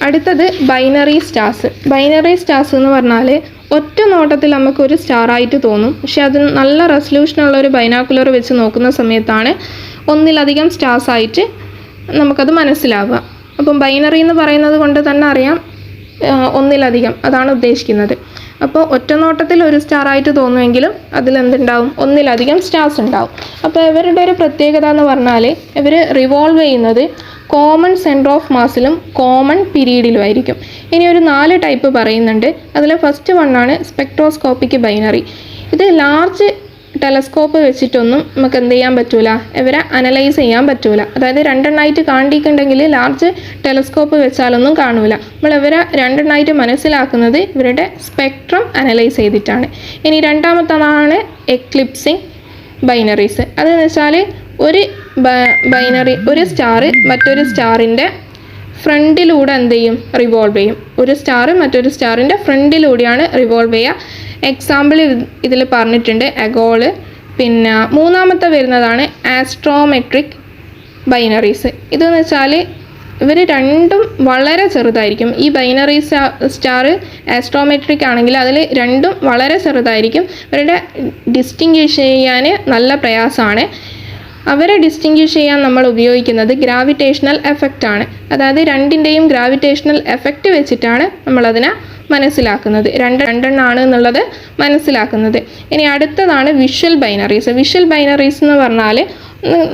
അടുത്തത് binary stars. Binary stars എന്ന് പറഞ്ഞാൽ ഒറ്റ നോട്ടത്തിൽ നമുക്കൊരു സ്റ്റാറായിട്ട് തോന്നും. പക്ഷെ അത് നല്ല റെസൊല്യൂഷനുള്ള ഒരു ബൈനാക്കുലർ വെച്ച് നോക്കുന്ന സമയത്താണ് ഒന്നിലധികം സ്റ്റാർസ് ആയിട്ട് നമുക്കത് മനസ്സിലാവുക. അപ്പം ബൈനറി എന്ന് പറയുന്നത് കൊണ്ട് തന്നെ അറിയാം ഒന്നിലധികം, അതാണ് ഉദ്ദേശിക്കുന്നത്. അപ്പോൾ ഒറ്റ നോട്ടത്തിൽ ഒരു സ്റ്റാറായിട്ട് തോന്നുമെങ്കിലും അതിലെന്തുണ്ടാവും, ഒന്നിലധികം സ്റ്റാർസ് ഉണ്ടാവും. അപ്പോൾ ഇവരുടെ ഒരു പ്രത്യേകത എന്ന് പറഞ്ഞാൽ ഇവർ റിവോൾവ് ചെയ്യുന്നത് കോമൺ സെൻറ്റർ ഓഫ് മാസിലും കോമൺ പീരീഡിലും ആയിരിക്കും. ഇനി ഒരു 4 ടൈപ്പ് പറയുന്നുണ്ട്. അതിൽ ഫസ്റ്റ് വണ്ണാണ് സ്പെക്ട്രോസ്കോപ്പിക് ബൈനറി. ഇത് ലാർജ് ടെലസ്കോപ്പ് വെച്ചിട്ടൊന്നും നമുക്ക് എന്ത് ചെയ്യാൻ പറ്റൂല, ഇവരെ അനലൈസ് ചെയ്യാൻ പറ്റൂല. അതായത് രണ്ടെണ്ണമായിട്ട് കാണിക്കുന്നുണ്ടെങ്കിൽ ലാർജ് ടെലസ്കോപ്പ് വെച്ചാലൊന്നും കാണൂല. നമ്മൾ ഇവരെ രണ്ടെണ്ണമായിട്ട് മനസ്സിലാക്കുന്നത് ഇവരുടെ സ്പെക്ട്രം അനലൈസ് ചെയ്തിട്ടാണ്. ഇനി രണ്ടാമത്തതാണ് എക്ലിപ്സിങ് ബൈനറീസ്. അതെന്ന് വെച്ചാൽ ഒരു ബൈനറി, ഒരു സ്റ്റാർ മറ്റൊരു സ്റ്റാറിൻ്റെ ഫ്രണ്ടിലൂടെ എന്ത് ചെയ്യും, റിവോൾവ് ചെയ്യും. ഒരു സ്റ്റാർ മറ്റൊരു സ്റ്റാറിൻ്റെ ഫ്രണ്ടിലൂടെയാണ് റിവോൾവ് ചെയ്യുക. എക്സാമ്പിൾ ഇതിൽ പറഞ്ഞിട്ടുണ്ട് എഗോള്. പിന്നെ മൂന്നാമത്തെ വരുന്നതാണ് ആസ്ട്രോമെട്രിക് ബൈനറീസ്. ഇതെന്ന് വെച്ചാൽ ഇവർ രണ്ടും വളരെ ചെറുതായിരിക്കും. ഈ ബൈനറി സ്റ്റാർ ആസ്ട്രോമെട്രിക് ആണെങ്കിൽ അതിൽ രണ്ടും വളരെ ചെറുതായിരിക്കും. ഇവരുടെ ഡിസ്റ്റിങ്വിഷ് ചെയ്യാൻ നല്ല പ്രയാസമാണ്. അവരെ ഡിസ്റ്റിങ്വിഷ് ചെയ്യാൻ നമ്മൾ ഉപയോഗിക്കുന്നത് ഗ്രാവിറ്റേഷണൽ എഫക്റ്റ് ആണ്. അതായത് രണ്ടിൻ്റെയും ഗ്രാവിറ്റേഷണൽ എഫക്റ്റ് വെച്ചിട്ടാണ് നമ്മളതിനെ മനസ്സിലാക്കുന്നത്, രണ്ടെണ്ണമാണ് എന്നുള്ളത് മനസ്സിലാക്കുന്നത്. ഇനി അടുത്തതാണ് വിഷ്വൽ ബൈനറീസ്. വിഷ്വൽ ബൈനറീസ് എന്ന് പറഞ്ഞാൽ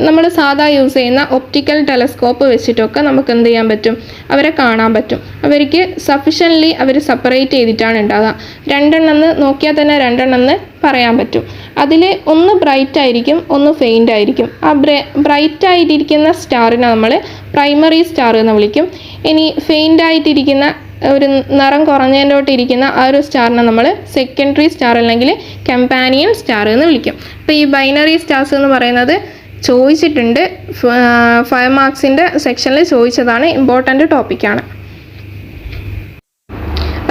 നമ്മൾ സാധാ യൂസ് ചെയ്യുന്ന ഒപ്റ്റിക്കൽ ടെലസ്കോപ്പ് വെച്ചിട്ടൊക്കെ നമുക്ക് എന്ത് ചെയ്യാൻ പറ്റും, അവരെ കാണാൻ പറ്റും. അവർക്ക് സഫിഷ്യൻ്റ്ലി അവർ സെപ്പറേറ്റ് ചെയ്തിട്ടാണ് ഉണ്ടാകുക. രണ്ടെണ്ണെന്ന് നോക്കിയാൽ തന്നെ രണ്ടെണ്ണെന്ന് പറയാൻ പറ്റും. അതിൽ ഒന്ന് ബ്രൈറ്റ് ആയിരിക്കും, ഒന്ന് ഫെയിൻ്റ് ആയിരിക്കും. ആ ബ്രൈറ്റ് ആയിട്ടിരിക്കുന്ന സ്റ്റാറിനെ നമ്മൾ പ്രൈമറി സ്റ്റാർ എന്ന് വിളിക്കും. ഇനി ഫെയിൻ്റ് ആയിട്ടിരിക്കുന്ന ഒരു നിറം കുറഞ്ഞതിൻ്റോട്ടിരിക്കുന്ന ആ ഒരു സ്റ്റാറിനെ നമ്മൾ സെക്കൻഡറി സ്റ്റാർ അല്ലെങ്കിൽ കമ്പാനിയൻ സ്റ്റാർ എന്ന് വിളിക്കും. അപ്പോൾ ഈ ബൈനറി സ്റ്റാർസ് എന്ന് പറയുന്നത് ചോദിച്ചിട്ടുണ്ട്, 5 മാർക്സിൻ്റെ സെക്ഷനിൽ ചോദിച്ചതാണ്, ഇമ്പോർട്ടൻ്റ് ടോപ്പിക്കാണ്.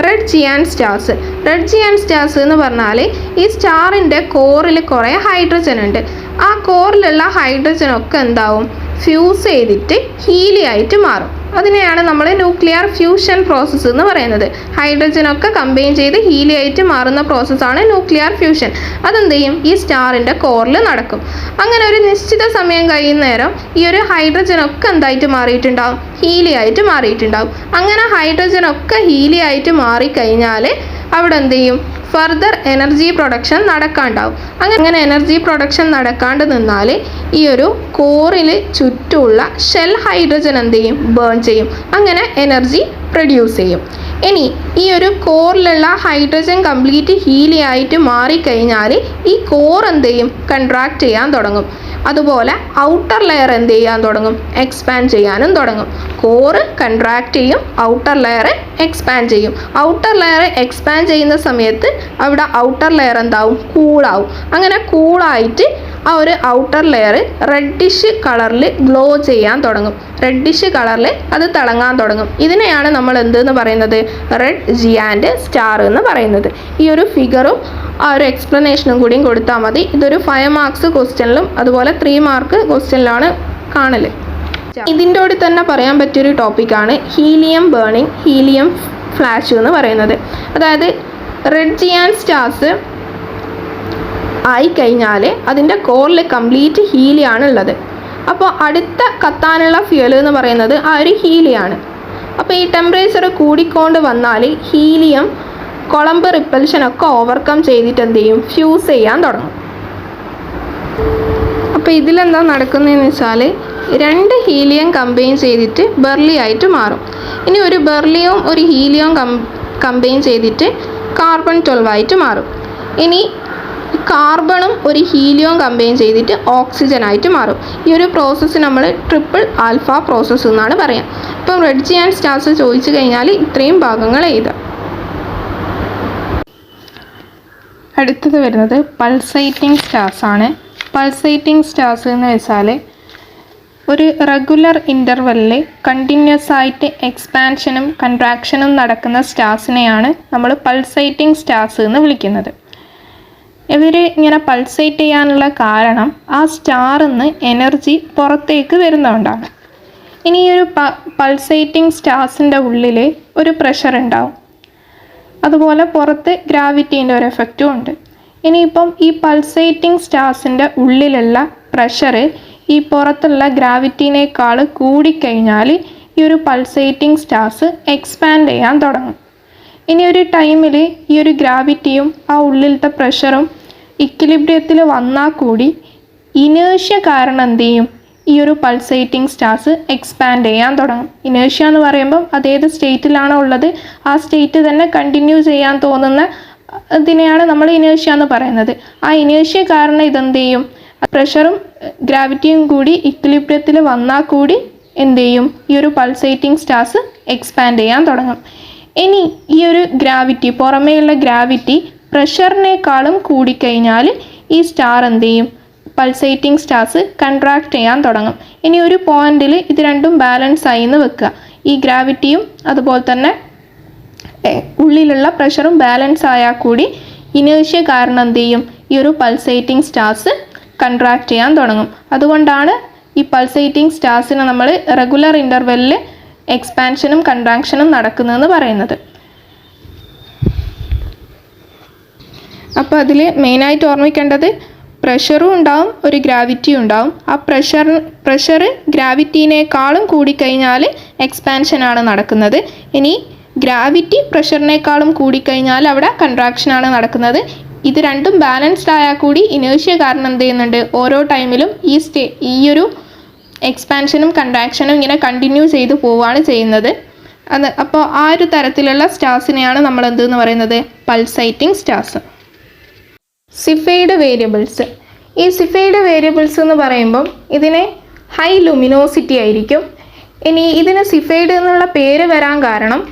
Red giant stars. Red giant stars എന്ന് പറഞ്ഞാൽ ഈ സ്റ്റാറിൻ്റെ കോറിൽ കുറേ ഹൈഡ്രജൻ ഉണ്ട്. ആ കോറിലുള്ള ഹൈഡ്രജനൊക്കെ എന്താവും, ഫ്യൂസ് ചെയ്തിട്ട് ഹീലിയായിട്ട് മാറും. അതിനെയാണ് നമ്മൾ ന്യൂക്ലിയർ ഫ്യൂഷൻ പ്രോസസ്സ് എന്ന് പറയുന്നത്. ഹൈഡ്രജനൊക്കെ കമ്പൈൻ ചെയ്ത് ഹീലിയായിട്ട് മാറുന്ന പ്രോസസ്സാണ് ന്യൂക്ലിയർ ഫ്യൂഷൻ. അതെന്ത് ചെയ്യും, ഈ സ്റ്റാറിൻ്റെ കോറിൽ നടക്കും. അങ്ങനെ ഒരു നിശ്ചിത സമയം കഴിയുന്ന നേരം ഈ ഒരു ഹൈഡ്രജനൊക്കെ എന്തായിട്ട് മാറിയിട്ടുണ്ടാവും, ഹീലിയായിട്ട് മാറിയിട്ടുണ്ടാവും. അങ്ങനെ ഹൈഡ്രജനൊക്കെ ഹീലിയായിട്ട് മാറിക്കഴിഞ്ഞാൽ അവിടെ എന്ത് ചെയ്യും, ഫർദർ എനർജി പ്രൊഡക്ഷൻ നടക്കാണ്ടാവും. അങ്ങനെ എനർജി പ്രൊഡക്ഷൻ നടക്കാണ്ട് നിന്നാൽ ഈ ഒരു കോറിൽ ചുറ്റുമുള്ള ഷെൽ ഹൈഡ്രജൻ എന്ത് ചെയ്യും, ബേൺ ചെയ്യും. അങ്ങനെ എനർജി പ്രൊഡ്യൂസ് ചെയ്യും. ഇനി ഈ ഒരു കോറിലുള്ള ഹൈഡ്രജൻ കംപ്ലീറ്റ് ഹീലിയായിട്ട് മാറിക്കഴിഞ്ഞാൽ ഈ കോർ എന്ത് ചെയ്യും, കൺട്രാക്ട് ചെയ്യാൻ തുടങ്ങും. അതുപോലെ ഔട്ടർ ലെയർ എന്ത് ചെയ്യാൻ തുടങ്ങും, എക്സ്പാൻഡ് ചെയ്യാനും തുടങ്ങും. കോറ് കൺട്രാക്ട് ചെയ്യും, ഔട്ടർ ലെയർ എക്സ്പാൻഡ് ചെയ്യും. ഔട്ടർ ലെയർ എക്സ്പാൻഡ് ചെയ്യുന്ന സമയത്ത് അവിടെ ഔട്ടർ ലെയർ എന്താവും, കൂളാവും. അങ്ങനെ കൂളായിട്ട് ആ ഒരു ഔട്ടർ ലെയർ റെഡിഷ് കളറിൽ ഗ്ലോ ചെയ്യാൻ തുടങ്ങും. റെഡിഷ് കളറിൽ അത് തിളങ്ങാൻ തുടങ്ങും. ഇതിനെയാണ് നമ്മൾ എന്തെന്ന് പറയുന്നത്, റെഡ് ജിയാൻഡ് സ്റ്റാർ എന്ന് പറയുന്നത്. ഈ ഒരു ഫിഗറും ആ ഒരു എക്സ്പ്ലനേഷനും കൂടിയും കൊടുത്താൽ മതി. ഇതൊരു 5 മാർക്സ് ക്വസ്റ്റ്യനിലും അതുപോലെ 3 മാർക്ക് ക്വസ്റ്റ്യനിലാണ് കാണൽ. ഇതിൻ്റെ കൂടെ തന്നെ പറയാൻ പറ്റിയൊരു ടോപ്പിക്കാണ് ഹീലിയം ബേണിംഗ്, ഹീലിയം ഫ്ലാഷ് എന്ന് പറയുന്നത്. അതായത് റെഡ് ജിയാൻ സ്റ്റാർസ് ആയിക്കഴിഞ്ഞാൽ അതിൻ്റെ കോറിൽ കംപ്ലീറ്റ് ഹീലിയാണ് ഉള്ളത്. അപ്പോൾ അടുത്ത കത്താനുള്ള ഫ്യൂവൽ എന്ന് പറയുന്നത് ആ ഒരു ഹീലിയാണ്. അപ്പോൾ ഈ ടെമ്പറേച്ചർ കൂടിക്കൊണ്ട് വന്നാൽ ഹീലിയം കൊളംബ് റിപ്പൽഷനൊക്കെ ഓവർകം ചെയ്തിട്ട് എന്ത് ചെയ്യും, ഫ്യൂസ് ചെയ്യാൻ തുടങ്ങും. അപ്പോൾ ഇതിലെന്താ നടക്കുന്നതെന്ന് വെച്ചാൽ 2 ഹീലിയം കമ്പൈൻ ചെയ്തിട്ട് ബെർലി ആയിട്ട് മാറും. ഇനി ഒരു ബെർലിയും ഒരു ഹീലിയം കമ്പൈൻ ചെയ്തിട്ട് കാർബൺ 12 ആയിട്ട് മാറും. ഇനി കാർബണും ഒരു ഹീലിയവും കമ്പൈൻ ചെയ്തിട്ട് ഓക്സിജൻ ആയിട്ട് മാറും. ഈ ഒരു പ്രോസസ്സ് നമ്മൾ ട്രിപ്പിൾ ആൽഫ പ്രോസസ്സ് എന്നാണ് പറയാം. ഇപ്പം റെഡ് ജിയാൻ സ്റ്റാർസ് ചോദിച്ചു കഴിഞ്ഞാൽ ഇത്രയും ഭാഗങ്ങൾ എഴുതാം. അടുത്തത് വരുന്നത് പൾസേറ്റിംഗ് സ്റ്റാർസ് ആണ്. പൾസേറ്റിംഗ് സ്റ്റാർസ് എന്ന് വെച്ചാൽ ഒരു റെഗുലർ ഇൻ്റർവെല്ലിൽ കണ്ടിന്യൂസ് ആയിട്ട് എക്സ്പാൻഷനും കൺട്രാക്ഷനും നടക്കുന്ന സ്റ്റാർസിനെയാണ് നമ്മൾ പൾസേറ്റിംഗ് സ്റ്റാർസ് എന്ന് വിളിക്കുന്നത്. ഇവർ ഇങ്ങനെ പൾസേറ്റ് ചെയ്യാനുള്ള കാരണം ആ സ്റ്റാറിൽ നിന്ന് എനർജി പുറത്തേക്ക് വരുന്നതുകൊണ്ടാണ്. ഇനി ഈ ഒരു പൾസേറ്റിംഗ് സ്റ്റാർസിൻ്റെ ഉള്ളിൽ ഒരു പ്രഷർ ഉണ്ടാവും, അതുപോലെ പുറത്ത് ഗ്രാവിറ്റീൻ്റെ ഒരു എഫക്റ്റും ഉണ്ട്. ഇനിയിപ്പം ഈ പൾസേറ്റിംഗ് സ്റ്റാർസിൻ്റെ ഉള്ളിലുള്ള പ്രഷർ ഈ പുറത്തുള്ള ഗ്രാവിറ്റീനേക്കാൾ കൂടിക്കഴിഞ്ഞാൽ ഈ ഒരു പൾസേറ്റിംഗ് സ്റ്റാർസ് എക്സ്പാൻഡ് ചെയ്യാൻ തുടങ്ങും. ഇനി ഒരു ടൈമിൽ ഈ ഒരു ഗ്രാവിറ്റിയും ആ ഉള്ളിലത്തെ പ്രഷറും ഇക്വിലിബ്രിയത്തിൽ വന്നാൽ കൂടി ഇനേർഷ്യ കാരണം എന്ത് ചെയ്യും, ഈ ഒരു പൾസേറ്റിംഗ് സ്റ്റാർസ് എക്സ്പാൻഡ് ചെയ്യാൻ തുടങ്ങും. ഇനേർഷ്യ എന്ന് പറയുമ്പം അതേത് സ്റ്റേറ്റിലാണോ ഉള്ളത് ആ സ്റ്റേറ്റ് തന്നെ കണ്ടിന്യൂ ചെയ്യാൻ തോന്നുന്ന ഇതിനെയാണ് നമ്മൾ ഇനേർഷ്യ എന്ന് പറയുന്നത്. ആ ഇനേർഷ്യ കാരണം ഇതെന്ത് ചെയ്യും, പ്രഷറും ഗ്രാവിറ്റിയും കൂടി ഇക്വിലിബ്രിയത്തിൽ വന്നാൽ കൂടി എന്ത് ചെയ്യും, ഈ ഒരു പൾസേറ്റിംഗ് സ്റ്റാർസ് എക്സ്പാൻഡ് ചെയ്യാൻ തുടങ്ങും. ഇനി ഈ ഒരു ഗ്രാവിറ്റി, പുറമേയുള്ള ഗ്രാവിറ്റി പ്രഷറിനേക്കാളും കൂടിക്കഴിഞ്ഞാൽ ഈ സ്റ്റാർ എന്ത് ചെയ്യും, പൾസേറ്റിംഗ് സ്റ്റാർസ് കൺട്രാക്ട് ചെയ്യാൻ തുടങ്ങും. ഇനി ഒരു പോയിന്റിൽ ഇത് രണ്ടും ബാലൻസ് ആയി എന്ന് വെക്കുക. ഈ ഗ്രാവിറ്റിയും അതുപോലെ തന്നെ ഉള്ളിലുള്ള പ്രഷറും ബാലൻസ് ആയാൽ കൂടി ഇനേർഷ്യ കാരണം എന്ത് ചെയ്യും, ഈ ഒരു പൾസേറ്റിംഗ് സ്റ്റാർസ് കൺട്രാക്ട് ചെയ്യാൻ തുടങ്ങും. അതുകൊണ്ടാണ് ഈ പൾസേറ്റിംഗ് സ്റ്റാർസിനെ നമ്മൾ റെഗുലർ ഇൻ്റർവെല്ലിൽ എക്സ്പാൻഷനും കൺട്രാക്ഷനും നടക്കുന്നതെന്ന് പറയുന്നത്. അപ്പോൾ അതിൽ മെയിനായിട്ട് ഓർമ്മിക്കേണ്ടത് പ്രഷറും ഉണ്ടാവും, ഒരു ഗ്രാവിറ്റിയും ഉണ്ടാവും. ആ പ്രഷർ ഗ്രാവിറ്റീനേക്കാളും കൂടിക്കഴിഞ്ഞാൽ എക്സ്പാൻഷനാണ് നടക്കുന്നത്. ഇനി ഗ്രാവിറ്റി പ്രഷറിനേക്കാളും കൂടിക്കഴിഞ്ഞാൽ അവിടെ കൺട്രാക്ഷനാണ് നടക്കുന്നത്. ഇത് രണ്ടും ബാലൻസ്ഡ് ആയാൽ കൂടി ഇനേർഷ്യ കാരണം എന്ത് ചെയ്യുന്നുണ്ട്, ഓരോ ടൈമിലും ഈ ഒരു എക്സ്പാൻഷനും കൺട്രാക്ഷനും ഇങ്ങനെ കണ്ടിന്യൂ ചെയ്തു പോവുകയാണ് ചെയ്യുന്നത്. അപ്പോൾ ആ ഒരു തരത്തിലുള്ള സ്റ്റാർസിനെയാണ് നമ്മൾ എന്തെന്ന് പറയുന്നത്, പൾസേറ്റിംഗ് സ്റ്റാർസ്. സിഫൈഡ് വേരിയബിൾസ്. ഈ സിഫൈഡ് വേരിയബിൾസ് എന്ന് പറയുമ്പം ഇതിന് ഹൈ ലുമിനോസിറ്റി ആയിരിക്കും. ഇനി ഇതിന് സിഫൈഡ് എന്നുള്ള പേര് വരാൻ കാരണം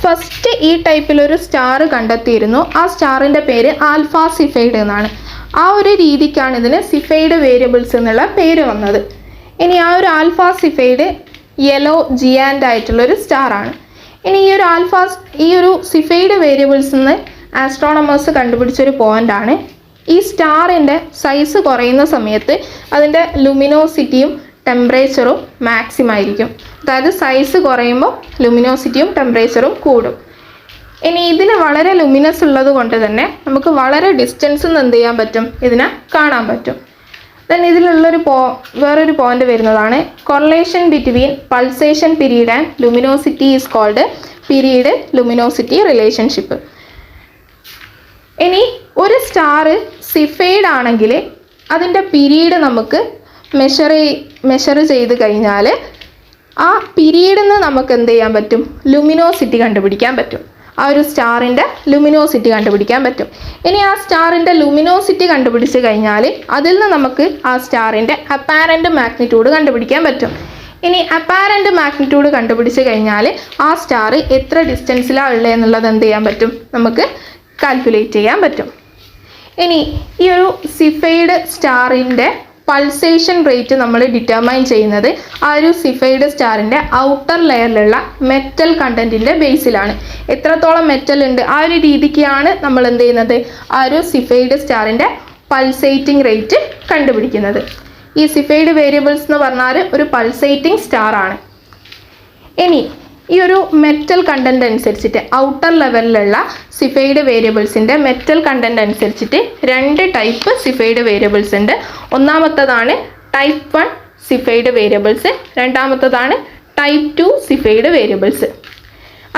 ഫസ്റ്റ് ഈ ടൈപ്പിലൊരു സ്റ്റാർ കണ്ടെത്തിയിരുന്നു. ആ സ്റ്റാറിൻ്റെ പേര് ആൽഫ സിഫൈഡ് എന്നാണ്. ആ ഒരു രീതിക്കാണ് ഇതിന് സിഫൈഡ് വേരിയബിൾസ് എന്നുള്ള പേര് വന്നത്. ഇനി ആ ഒരു ആൽഫ സിഫൈഡ് യെല്ലോ ജിയാൻഡ് ആയിട്ടുള്ളൊരു സ്റ്റാറാണ്. ഇനി ഈ ഒരു സിഫൈഡ് വേരിയബിൾസ് എന്ന് ആസ്ട്രോണമേഴ്സ് കണ്ടുപിടിച്ചൊരു പോയിൻ്റാണ്. ഈ സ്റ്റാറിൻ്റെ സൈസ് കുറയുന്ന സമയത്ത് അതിൻ്റെ ലുമിനോസിറ്റിയും ടെമ്പറേച്ചറും മാക്സിമം ആയിരിക്കും. അതായത് സൈസ് കുറയുമ്പോൾ ലുമിനോസിറ്റിയും ടെമ്പറേച്ചറും കൂടും. ഇനി ഇതിന് വളരെ ലുമിനസ് ഉള്ളത് കൊണ്ട് തന്നെ നമുക്ക് വളരെ ഡിസ്റ്റൻസിൽ നിന്ന് എന്ത് ചെയ്യാൻ പറ്റും, ഇതിനെ കാണാൻ പറ്റും. ദെൻ ഇതിലുള്ളൊരു വേറൊരു പോയിന്റ് വരുന്നതാണ് correlation between pulsation period and luminosity is called period luminosity relationship. ഇനി ഒരു സ്റ്റാർ സിഫൈഡ് ആണെങ്കിൽ അതിൻ്റെ പീരീഡ് നമുക്ക് മെഷർ ചെയ്ത് കഴിഞ്ഞാൽ ആ പീരീഡിൽ നിന്ന് നമുക്ക് എന്ത് ചെയ്യാൻ പറ്റും, ലുമിനോസിറ്റി കണ്ടുപിടിക്കാൻ പറ്റും. ആ ഒരു സ്റ്റാറിൻ്റെ ലുമിനോസിറ്റി കണ്ടുപിടിക്കാൻ പറ്റും. ഇനി ആ സ്റ്റാറിൻ്റെ ലുമിനോസിറ്റി കണ്ടുപിടിച്ച് കഴിഞ്ഞാൽ അതിൽ നിന്ന് നമുക്ക് ആ സ്റ്റാറിൻ്റെ അപ്പാരൻറ്റ് മാഗ്നിറ്റ്യൂഡ് കണ്ടുപിടിക്കാൻ പറ്റും. ഇനി അപ്പാരൻറ്റ് മാഗ്നിറ്റ്യൂഡ് കണ്ടുപിടിച്ച് കഴിഞ്ഞാൽ ആ സ്റ്റാർ എത്ര ഡിസ്റ്റൻസിലാണ് ഉള്ളത് എന്നുള്ളത് എന്ത് ചെയ്യാൻ പറ്റും, നമുക്ക് കാൽക്കുലേറ്റ് ചെയ്യാൻ പറ്റും. ഇനി ഈ ഒരു സിഫൈഡ് സ്റ്റാറിൻ്റെ പൾസേഷൻ റേറ്റ് നമ്മൾ ഡിറ്റർമൈൻ ചെയ്യുന്നത് ആ ഒരു സിഫൈഡ് സ്റ്റാറിൻ്റെ ഔട്ടർ ലെയറിലുള്ള മെറ്റൽ കണ്ടൻറ്റിൻ്റെ ബേസിലാണ്. എത്രത്തോളം മെറ്റൽ ഉണ്ട് ആ ഒരു രീതിക്കാണ് നമ്മൾ എന്ത് ചെയ്യുന്നത്, ആ ഒരു സിഫൈഡ് സ്റ്റാറിൻ്റെ പൾസേറ്റിംഗ് റേറ്റ് കണ്ടുപിടിക്കുന്നത്. ഈ സിഫൈഡ് വേരിയബിൾസ് എന്ന് പറഞ്ഞാൽ ഒരു പൾസേറ്റിംഗ് സ്റ്റാറാണ്. ഇനി ഈ ഒരു മെറ്റൽ കണ്ടൻറ് അനുസരിച്ചിട്ട് ഔട്ടർ ലെവലിലുള്ള സിഫൈഡ് വേരിയബിൾസിൻ്റെ മെറ്റൽ കണ്ടൻറ് അനുസരിച്ചിട്ട് രണ്ട് ടൈപ്പ് സിഫൈഡ് വേരിയബിൾസ് ഉണ്ട്. ഒന്നാമത്തതാണ് ടൈപ്പ് 1 സിഫൈഡ് വേരിയബിൾസ്, രണ്ടാമത്തതാണ് ടൈപ്പ് 2 സിഫൈഡ് വേരിയബിൾസ്.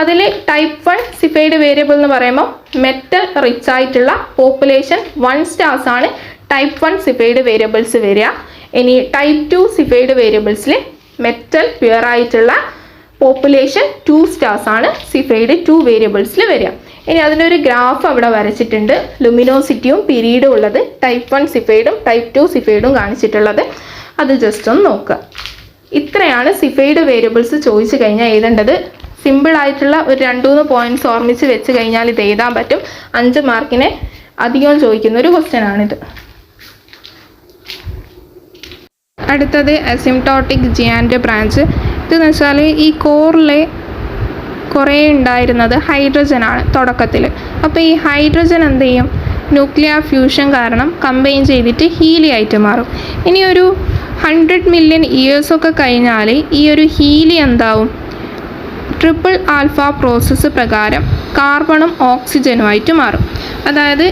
അതിൽ ടൈപ്പ് 1 സിഫൈഡ് വേരിയബിൾ എന്ന് പറയുമ്പോൾ മെറ്റൽ റിച്ച് ആയിട്ടുള്ള പോപ്പുലേഷൻ 1 സ്റ്റാർസ് ആണ് ടൈപ്പ് 1 സിഫൈഡ് വേരിയബിൾസ് വരിക. ഇനി ടൈപ്പ് 2 സിഫൈഡ് വേരിയബിൾസിൽ മെറ്റൽ പ്യുവർ ആയിട്ടുള്ള പോപ്പുലേഷൻ 2 സ്റ്റാർസ് ആണ് സിഫൈഡ് 2 വേരിയബിൾസിൽ വരിക. ഇനി അതിനൊരു ഗ്രാഫ് അവിടെ വരച്ചിട്ടുണ്ട്, ലുമിനോസിറ്റിയും പീരീഡും ഉള്ളത് ടൈപ്പ് 1 സിഫൈഡും ടൈപ്പ് 2 സിഫൈഡും കാണിച്ചിട്ടുള്ളത്. അത് ജസ്റ്റ് ഒന്ന് നോക്കുക. ഇത്രയാണ് സിഫൈഡ് വേരിയബിൾസ് ചോദിച്ചു കഴിഞ്ഞാൽ എഴുതേണ്ടത്. സിമ്പിളായിട്ടുള്ള ഒരു 2-3 പോയിന്റ്സ് ഓർമ്മിച്ച് വെച്ച് കഴിഞ്ഞാൽ ഇത് എഴുതാൻ പറ്റും. 5 മാർക്കിന് അധികം ചോദിക്കുന്ന ഒരു ക്വസ്റ്റ്യൻ ആണിത്. അടുത്തത് അസിംപ്റ്റോട്ടിക് ജിയാൻഡ് ബ്രാഞ്ച്. ഇതെന്ന് വെച്ചാൽ ഈ കോറിൽ കുറേ ഉണ്ടായിരുന്നത് ഹൈഡ്രജനാണ് തുടക്കത്തിൽ. അപ്പോൾ ഈ ഹൈഡ്രജൻ എന്ത് ചെയ്യും, ന്യൂക്ലിയർ ഫ്യൂഷൻ കാരണം കമ്പൈൻ ചെയ്തിട്ട് ഹീലിയായിട്ട് മാറും. ഇനി ഒരു 100 മില്യൺ ഇയേഴ്സൊക്കെ കഴിഞ്ഞാൽ ഈ ഒരു ഹീലിയം എന്താവും? ട്രിപ്പിൾ ആൽഫ പ്രോസസ്സ് പ്രകാരം കാർബണും ഓക്സിജനുമായിട്ട് മാറും. അതായത്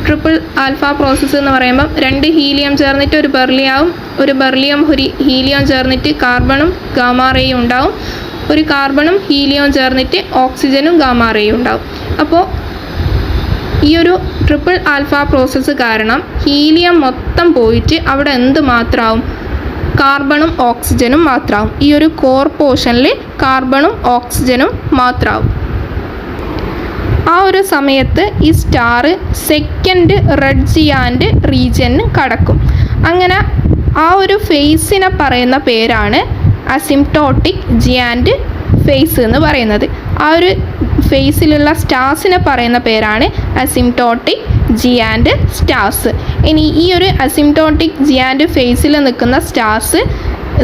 ട്രിപ്പിൾ ആൽഫ പ്രോസസ്സ് എന്ന് പറയുമ്പം 2 ഹീലിയം ചേർന്നിട്ട് ഒരു ബെർലിയാവും, ഒരു ബെർലിയം ഒരു ഹീലിയം ചേർന്നിട്ട് കാർബണും ഗാമാ റേയും ഉണ്ടാവും, ഒരു കാർബണും ഹീലിയവും ചേർന്നിട്ട് ഓക്സിജനും ഗാമാ റേയും ഉണ്ടാവും. അപ്പോൾ ഈ ഒരു ട്രിപ്പിൾ ആൽഫ പ്രോസസ്സ് കാരണം ഹീലിയം മൊത്തം പോയിട്ട് അവിടെ എന്ത് മാത്രമാവും? കാർബണും ഓക്സിജനും മാത്രമാവും. ഈ ഒരു കോർ പോർഷനിൽ കാർബണും ഓക്സിജനും മാത്രമാവും. ആ ഒരു സമയത്ത് ഈ സ്റ്റാർ സെക്കൻഡ് റെഡ് ജിയാൻഡ് റീജിയന് കടക്കും. അങ്ങനെ ആ ഒരു ഫേസിനെ പറയുന്ന പേരാണ് അസിംപ്റ്റോട്ടിക് ജിയാൻഡ് ഫേസ് എന്ന് പറയുന്നത്. ആ ഒരു ഫേസിലുള്ള സ്റ്റാർസിനെ പറയുന്ന പേരാണ് അസിംപ്റ്റോട്ടിക് ജിയാൻഡ് സ്റ്റാർസ്. ഇനി ഈ ഒരു അസിംപ്റ്റോട്ടിക് ജിയാൻഡ് ഫേസിൽ നിൽക്കുന്ന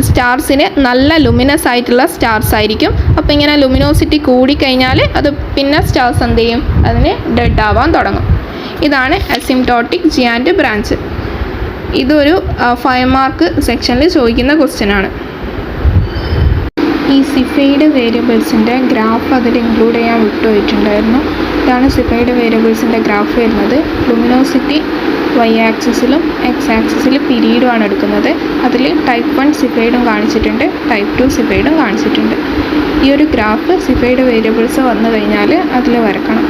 സ്റ്റാർസിന് നല്ല ലുമിനസ് ആയിട്ടുള്ള സ്റ്റാർസ് ആയിരിക്കും. അപ്പോൾ ഇങ്ങനെ ലുമിനോസിറ്റി കൂടിക്കഴിഞ്ഞാൽ അത് പിന്നെ സ്റ്റാർസ് എന്ത് ചെയ്യും? അതിന് ഡെഡ് ആവാൻ തുടങ്ങും. ഇതാണ് അസിംപ്റ്റോട്ടിക് ജിയാൻഡ് ബ്രാഞ്ച്. ഇതൊരു 5 മാർക്ക് സെക്ഷനിൽ ചോദിക്കുന്ന ക്വസ്റ്റ്യനാണ്. ഈ സിഫൈഡ് വേരിയബിൾസിൻ്റെ ഗ്രാഫ് അതിൽ ഇൻക്ലൂഡ് ചെയ്യാൻ വിട്ടുപോയിട്ടുണ്ടായിരുന്നു. ഇതാണ് സിഫൈഡ് വേരിയബിൾസിൻ്റെ ഗ്രാഫ് വരുന്നത്. ലുമിനോസിറ്റി y ആക്സിസിലും x ആക്സിസിലും പീരീഡുമാണ് എടുക്കുന്നത്. അതിൽ ടൈപ്പ് 1 സിഫൈഡും കാണിച്ചിട്ടുണ്ട്, ടൈപ്പ് 2 സിഫൈഡും കാണിച്ചിട്ടുണ്ട്. ഈ ഒരു ഗ്രാഫ് സിഫൈഡ് വേരിയബിൾസ് വന്നു കഴിഞ്ഞാൽ അതിൽ വരക്കണം.